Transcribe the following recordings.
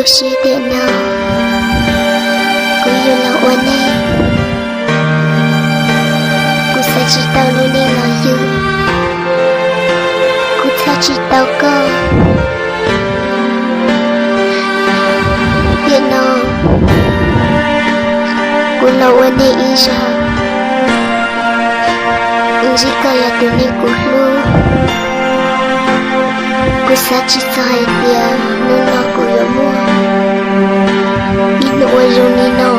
xia điện nào cô yêu là oan này cô sẽ chỉ tao luôn đi là yêu cô sẽ chỉ tao cơ điện nào cô là oan này ý ra jika ya dunia ku lu ku sachi sahe dia nuna ku yo mu inu wa joni no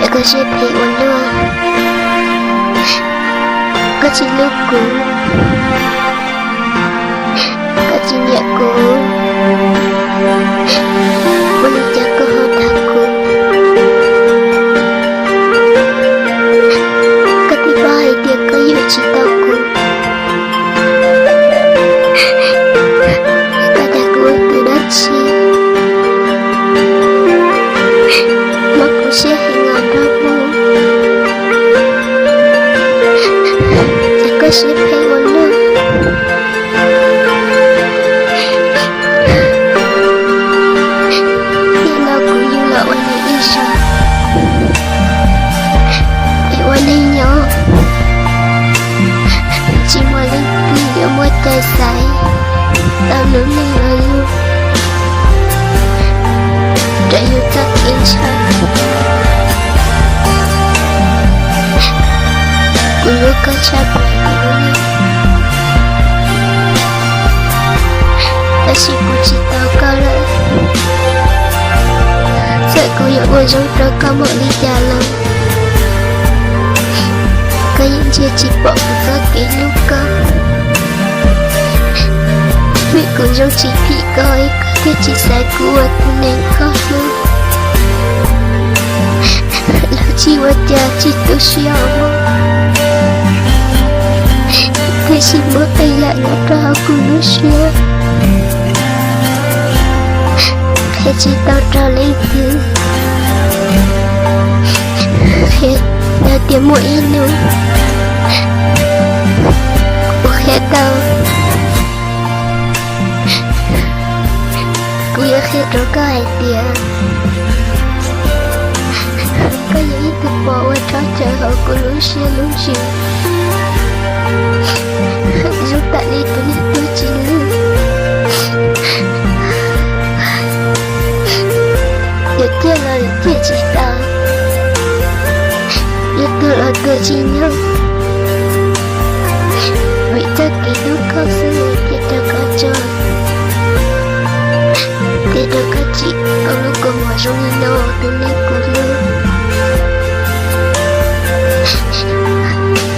ya ka she pe on lu ka chi lu ku ka chi nya ku boleh jaga hatiku dia kayu cintaku kadaku tudachi makusia hingga damu jika siapa walu bila ku yula wani isha wani nyo chỉ muốn lên tìm hiểu một đời dài tao lớn lên là luôn đã yêu tất yên trời cô lúc có cha bài của mình ta chỉ cô chỉ tao có lợi sợ cô hiểu ôi dấu đó có một lý già lòng có những chia chỉ bỏ ra cái lúc cơ vì cũng giống chỉ bị coi có thể chỉ sai của nên khó luôn là chỉ vật cha chỉ tôi siêu thế chỉ bước tay lại ngập ra của nó siêu thế chỉ tao ra lấy thứ thế là tiếng mũi nữa Ủa tao Cô yêu khi đó có ai tìa Có những ý thức bỏ qua cho chờ họ của lũ xia lũ chiều Dù tại đi tôi đi tôi chỉ lưu Giờ kia là kia chỉ tao Giờ tôi là tôi chỉ nhau vì tất kỳ lúc có sự thì tôi có cho thì tôi có chị có lúc có mùa rung nô tôi nên cô lưu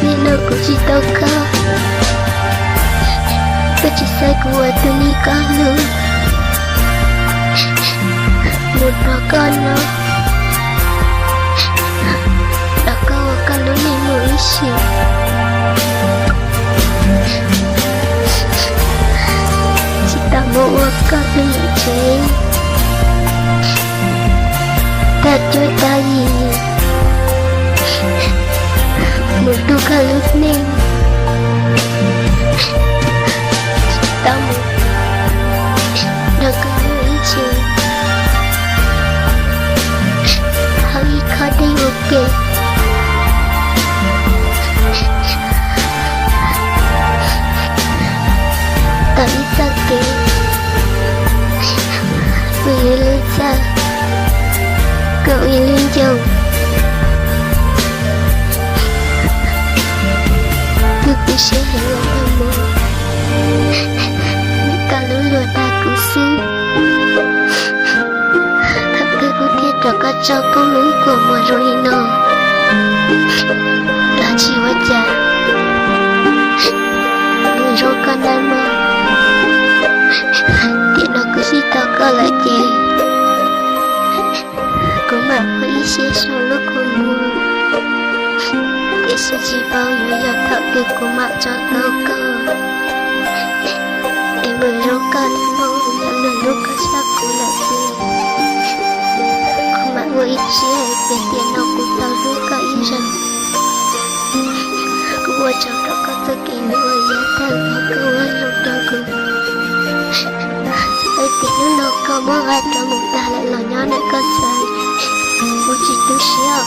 vì lâu của chị tao có tôi chỉ sai của tôi đi có lưu một đứa con nó đã có con nó đi mũi xỉu ta mua có đừng chế ta chơi ta gì một tu cả lúc nên ta một đã có người chơi hơi khó đi ok ta đi xa kề vì lên xa cậu yêu lên chồng tôi cứ sẽ hẹn gặp em một cả lũ lùa ta cứ xứ thắp cái cô thiết cho các cháu có lũ của mùa rồi nọ là chỉ quá chả người rồi con em mơ thì nó cứ chỉ tao có lại chè cũng mà có ý xế sau lúc con mua cái sự chỉ bao nhiêu giờ thợ việc của mẹ cho tao cơ em vừa rau con mong nhận được lúc có chắc cũng là gì không mà người ít xế về tiền nào của tao lúc có ý rằng cũng ở trong đó có tất kỳ nữa giá thằng thì cứ ở trong đó cũng Ê tiếng nó có mơ ai cho một ta lại lò nhỏ này có trời. Một chỉ tu sửa